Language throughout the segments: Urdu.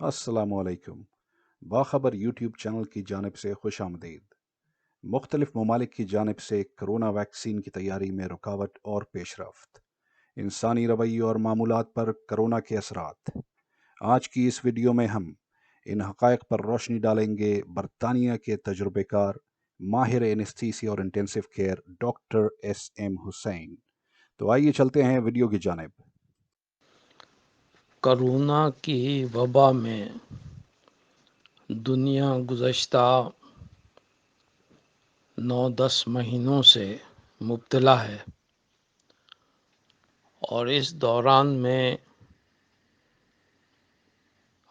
السلام علیکم۔ باخبر یوٹیوب چینل کی جانب سے خوش آمدید۔ مختلف ممالک کی جانب سے کرونا ویکسین کی تیاری میں رکاوٹ اور پیش رفت، انسانی رویے اور معمولات پر کرونا کے اثرات۔ آج کی اس ویڈیو میں ہم ان حقائق پر روشنی ڈالیں گے۔ برطانیہ کے تجربہ کار ماہر اینستھیسی اور intensive care doctor S M Hussain. تو آئیے چلتے ہیں ویڈیو کی جانب۔ کرونا کی وبا میں دنیا گزشتہ 9-10 مہینوں سے مبتلا ہے، اور اس دوران میں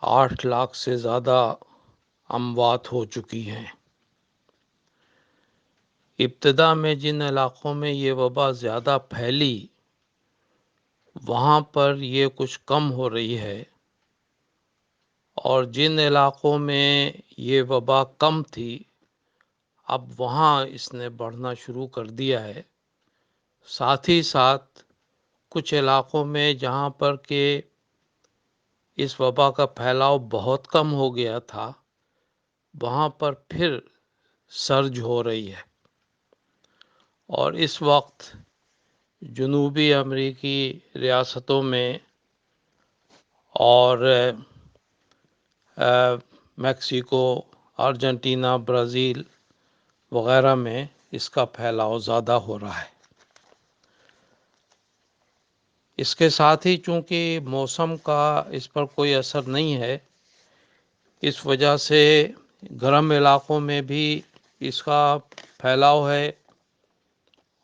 8 لاکھ سے زیادہ اموات ہو چکی ہیں۔ ابتدا میں جن علاقوں میں یہ وبا زیادہ پھیلی وہاں پر یہ کچھ کم ہو رہی ہے، اور جن علاقوں میں یہ وبا کم تھی اب وہاں اس نے بڑھنا شروع کر دیا ہے۔ ساتھ ہی ساتھ کچھ علاقوں میں جہاں پر کہ اس وبا کا پھیلاؤ بہت کم ہو گیا تھا وہاں پر پھر سرج ہو رہی ہے، اور اس وقت جنوبی امریکی ریاستوں میں اور میکسیکو، ارجنٹینا، برازیل وغیرہ میں اس کا پھیلاؤ زیادہ ہو رہا ہے۔ اس کے ساتھ ہی چونکہ موسم کا اس پر کوئی اثر نہیں ہے، اس وجہ سے گرم علاقوں میں بھی اس کا پھیلاؤ ہے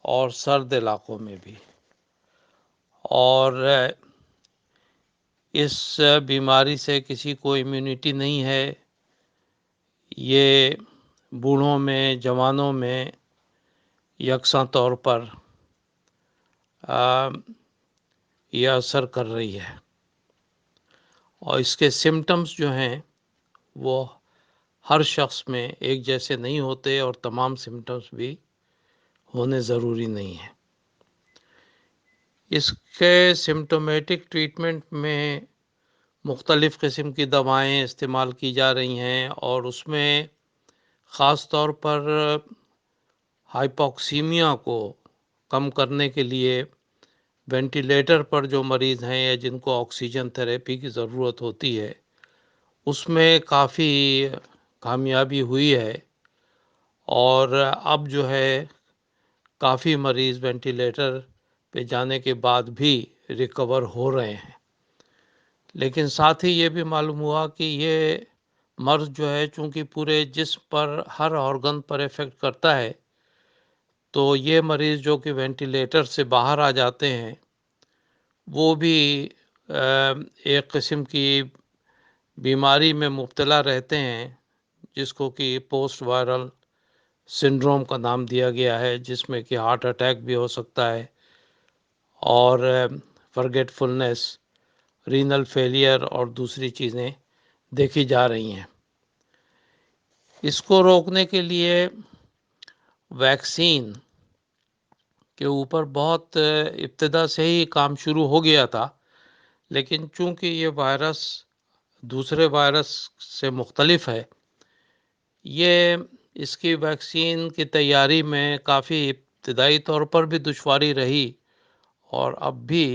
اور سرد علاقوں میں بھی، اور اس بیماری سے کسی کو امیونٹی نہیں ہے۔ یہ بوڑھوں میں، جوانوں میں یکساں طور پر یہ اثر کر رہی ہے، اور اس کے سمٹمز جو ہیں وہ ہر شخص میں ایک جیسے نہیں ہوتے، اور تمام سمٹمز بھی ہونے ضروری نہیں ہیں۔ اس کے سمٹومیٹک ٹریٹمنٹ میں مختلف قسم کی دوائیں استعمال کی جا رہی ہیں، اور اس میں خاص طور پر ہائپوکسیمیا کو کم کرنے کے لیے وینٹیلیٹر پر جو مریض ہیں یا جن کو آکسیجن تھراپی کی ضرورت ہوتی ہے اس میں کافی کامیابی ہوئی ہے، اور اب جو ہے کافی مریض وینٹیلیٹر پہ جانے کے بعد بھی ریکور ہو رہے ہیں۔ لیکن ساتھ ہی یہ بھی معلوم ہوا کہ یہ مرض جو ہے چونکہ پورے جسم پر ہر آرگن پر ایفیکٹ کرتا ہے، تو یہ مریض جو کہ وینٹیلیٹر سے باہر آ جاتے ہیں وہ بھی ایک قسم کی بیماری میں مبتلا رہتے ہیں، جس کو کہ پوسٹ وائرل سنڈروم کا نام دیا گیا ہے، جس میں کہ ہارٹ اٹیک بھی ہو سکتا ہے، اور فرگیٹ فلنس، رینل فیلئر اور دوسری چیزیں دیکھی جا رہی ہیں۔ اس کو روکنے کے لیے ویکسین کے اوپر بہت ابتدا سے ہی کام شروع ہو گیا تھا، لیکن چونکہ یہ وائرس دوسرے وائرس سے مختلف ہے، یہ اس کی ویکسین کی تیاری میں کافی ابتدائی طور پر بھی دشواری رہی، اور اب بھی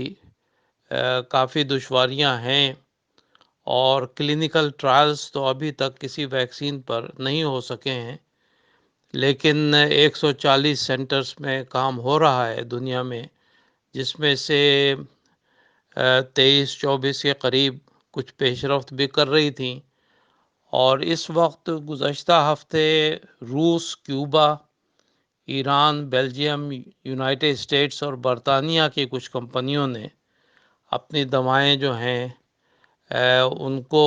کافی دشواریاں ہیں، اور کلینیکل ٹرائلز تو ابھی تک کسی ویکسین پر نہیں ہو سکے ہیں، لیکن 140 سینٹرز میں کام ہو رہا ہے دنیا میں، جس میں سے 23-24 کے قریب کچھ پیش رفت بھی کر رہی تھیں، اور اس وقت گزشتہ ہفتے روس، Cuba, Iran, Belgium, United States اور برطانیہ کی کچھ کمپنیوں نے اپنی دوائیں جو ہیں ان کو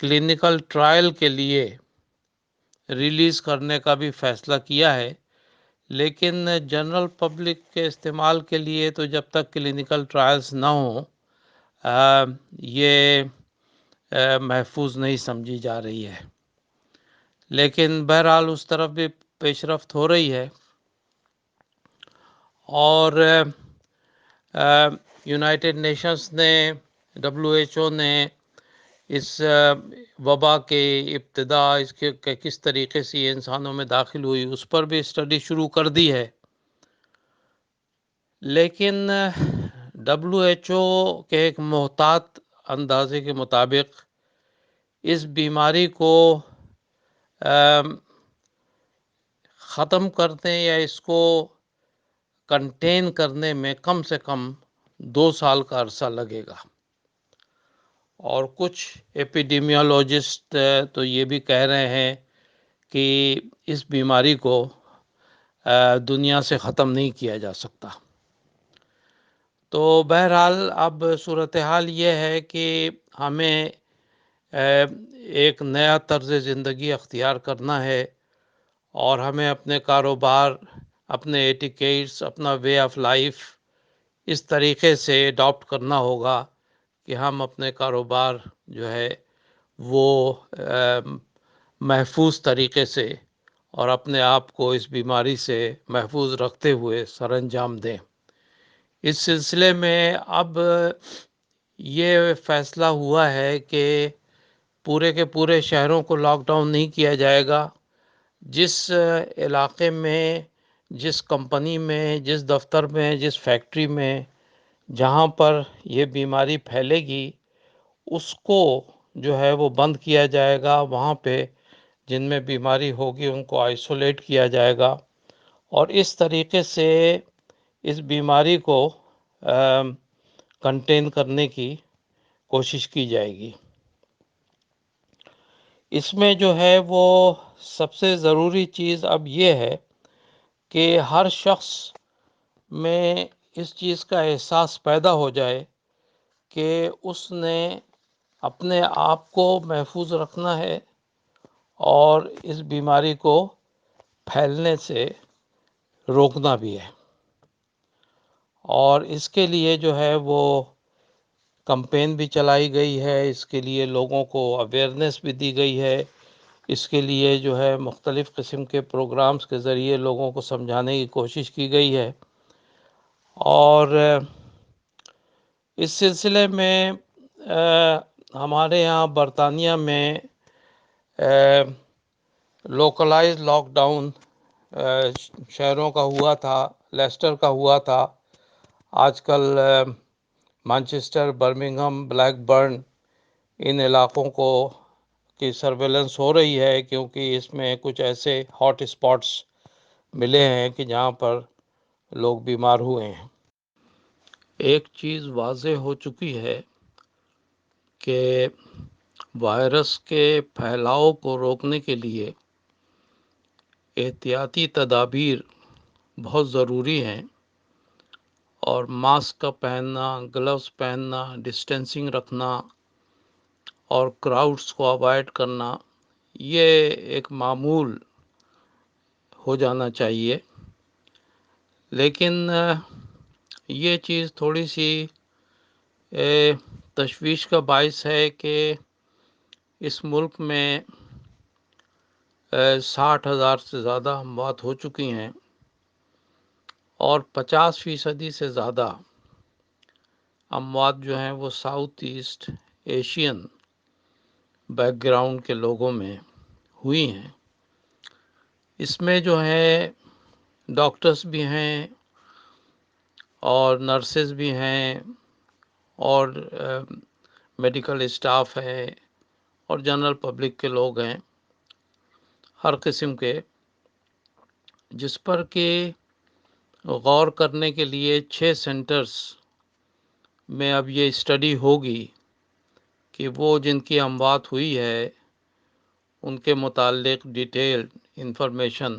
کلینیکل ٹرائل کے لیے ریلیز کرنے کا بھی فیصلہ کیا ہے، لیکن جنرل پبلک کے استعمال کے لیے تو جب تک کلینیکل ٹرائلز نہ ہوں یہ محفوظ نہیں سمجھی جا رہی ہے۔ لیکن بہرحال اس طرف بھی پیش رفت ہو رہی ہے، اور یونائٹڈ نیشنز نے WHO نے اس وبا کے ابتدا اس کے کس طریقے سے یہ انسانوں میں داخل ہوئی اس پر بھی اسٹڈی شروع کر دی ہے، لیکن WHO کے ایک محتاط اندازے کے مطابق اس بیماری کو ختم کرنے یا اس کو کنٹین کرنے میں کم سے کم 2 سال کا عرصہ لگے گا، اور کچھ ایپیڈیمیولوجسٹ تو یہ بھی کہہ رہے ہیں کہ اس بیماری کو دنیا سے ختم نہیں کیا جا سکتا۔ تو بہرحال اب صورتحال یہ ہے کہ ہمیں ایک نیا طرز زندگی اختیار کرنا ہے، اور ہمیں اپنے کاروبار، اپنے ایٹیکیٹس، اپنا وے آف لائف اس طریقے سے اڈاپٹ کرنا ہوگا کہ ہم اپنے کاروبار جو ہے وہ محفوظ طریقے سے اور اپنے آپ کو اس بیماری سے محفوظ رکھتے ہوئے سر انجام دیں۔ اس سلسلے میں اب یہ فیصلہ ہوا ہے کہ پورے کے پورے شہروں کو لاک ڈاؤن نہیں کیا جائے گا۔ جس علاقے میں، جس کمپنی میں، جس دفتر میں، جس فیکٹری میں جہاں پر یہ بیماری پھیلے گی اس کو جو ہے وہ بند کیا جائے گا، وہاں پہ جن میں بیماری ہوگی ان کو آئسولیٹ کیا جائے گا، اور اس طریقے سے اس بیماری کو کنٹین کرنے کی کوشش کی جائے گی۔ اس میں جو ہے وہ سب سے ضروری چیز اب یہ ہے کہ ہر شخص میں اس چیز کا احساس پیدا ہو جائے کہ اس نے اپنے آپ کو محفوظ رکھنا ہے اور اس بیماری کو پھیلنے سے روکنا بھی ہے، اور اس کے لیے جو ہے وہ کمپین بھی چلائی گئی ہے، اس کے لیے لوگوں کو اویئرنیس بھی دی گئی ہے، اس کے لیے جو ہے مختلف قسم کے پروگرامز کے ذریعے لوگوں کو سمجھانے کی کوشش کی گئی ہے، اور اس سلسلے میں ہمارے یہاں برطانیہ میں لوکلائز لاک ڈاؤن شہروں کا ہوا تھا، لیسٹر کا ہوا تھا، آج کل مانچسٹر، برمنگھم، بلیک برن ان علاقوں کو کی سرویلنس ہو رہی ہے، کیونکہ اس میں کچھ ایسے ہاٹ اسپاٹس ملے ہیں کہ جہاں پر لوگ بیمار ہوئے ہیں۔ ایک چیز واضح ہو چکی ہے کہ وائرس کے پھیلاؤ کو روکنے کے لیے احتیاطی تدابیر بہت ضروری ہیں، اور ماسک کا پہننا، گلوز پہننا، ڈسٹینسنگ رکھنا اور کراؤڈز کو اوائڈ کرنا یہ ایک معمول ہو جانا چاہیے، لیکن یہ چیز تھوڑی سی تشویش کا باعث ہے کہ اس ملک میں 60,000 سے زیادہ اموات ہو چکی ہیں، اور 50% سے زیادہ اموات جو ہیں وہ south East Asian back ground کے لوگوں میں ہوئی ہیں۔ اس میں جو ہے ڈاکٹرز بھی ہیں اور نرسز بھی ہیں اور میڈیکل اسٹاف ہے اور جنرل پبلک کے لوگ ہیں، ہر قسم کے، جس پر کہ غور کرنے کے لیے 6 سینٹرز میں اب یہ اسٹڈی ہوگی کہ وہ جن کی اموات ہوئی ہے ان کے متعلق ڈیٹیل انفارمیشن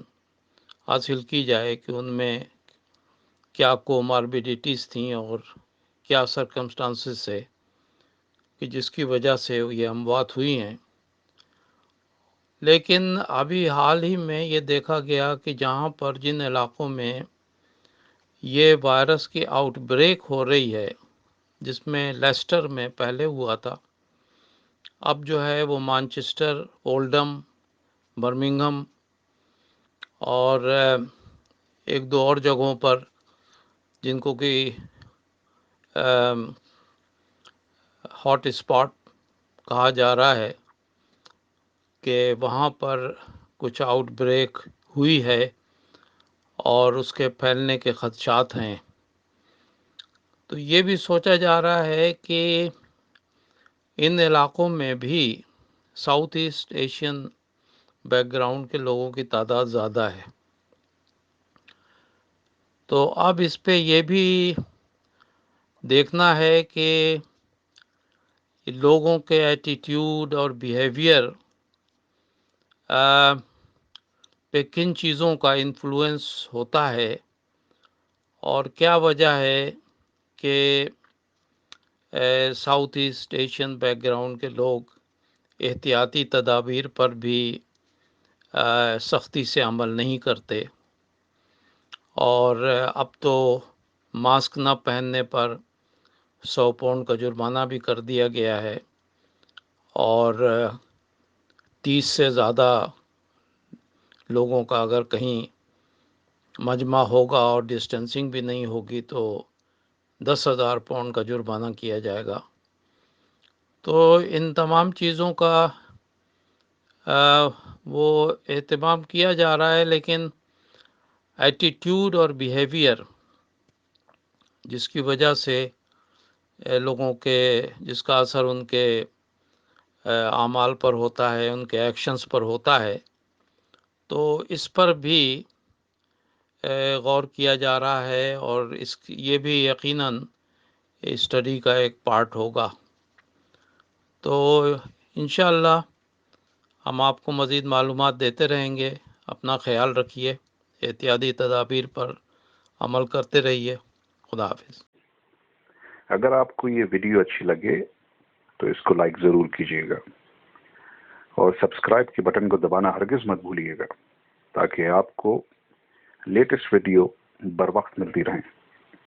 حاصل کی جائے کہ ان میں کیا کوماربیڈیٹیز تھیں اور کیا سرکمسٹانسز سے کہ جس کی وجہ سے یہ اموات ہوئی ہیں۔ لیکن ابھی حال ہی میں یہ دیکھا گیا کہ جہاں پر جن علاقوں میں یہ وائرس کی آؤٹ بریک ہو رہی ہے، جس میں لیسٹر میں پہلے ہوا تھا، اب جو ہے وہ مانچسٹر، اولڈم، برمنگھم اور ایک دو اور جگہوں پر جن کو کہ ہاٹ اسپاٹ کہا جا رہا ہے کہ وہاں پر کچھ آؤٹ بریک ہوئی ہے اور اس کے پھیلنے کے خدشات ہیں. تو یہ بھی سوچا جا رہا ہے کہ ان علاقوں میں بھی south East Asian back ground کے لوگوں کی تعداد زیادہ ہے. تو اب اس پہ یہ بھی دیکھنا ہے کہ لوگوں کے ایٹیٹیوڈ اور بیہیویئر پہ کن چیزوں کا انفلوئنس ہوتا ہے اور کیا وجہ ہے کہ south East Asian back ground کے لوگ احتیاطی تدابیر پر بھی سختی سے عمل نہیں کرتے، اور اب تو ماسک نہ پہننے پر 100 پاؤنڈ کا جرمانہ بھی کر دیا گیا ہے، اور 30 سے زیادہ لوگوں کا اگر کہیں مجمع ہوگا اور ڈسٹینسنگ بھی نہیں ہوگی تو 10,000 پاؤنڈ کا جرمانہ کیا جائے گا. تو ان تمام چیزوں کا وہ اہتمام کیا جا رہا ہے، لیکن ایٹیٹیوڈ اور بیہیویئر جس کی وجہ سے لوگوں کے جس کا اثر ان کے اعمال پر ہوتا ہے، ان کے ایکشنز پر ہوتا ہے، تو اس پر بھی غور کیا جا رہا ہے، اور یہ بھی یقیناً اسٹڈی کا ایک پارٹ ہوگا. تو انشاءاللہ ہم آپ کو مزید معلومات دیتے رہیں گے. اپنا خیال رکھیے، احتیاطی تدابیر پر عمل کرتے رہیے. خدا حافظ. اگر آپ کو یہ ویڈیو اچھی لگے تو اس کو لائک ضرور کیجیے گا اور سبسکرائب کے بٹن کو دبانا ہرگز مت بھولیے گا تاکہ آپ کو لیٹسٹ ویڈیو بر وقت ملتی رہیں.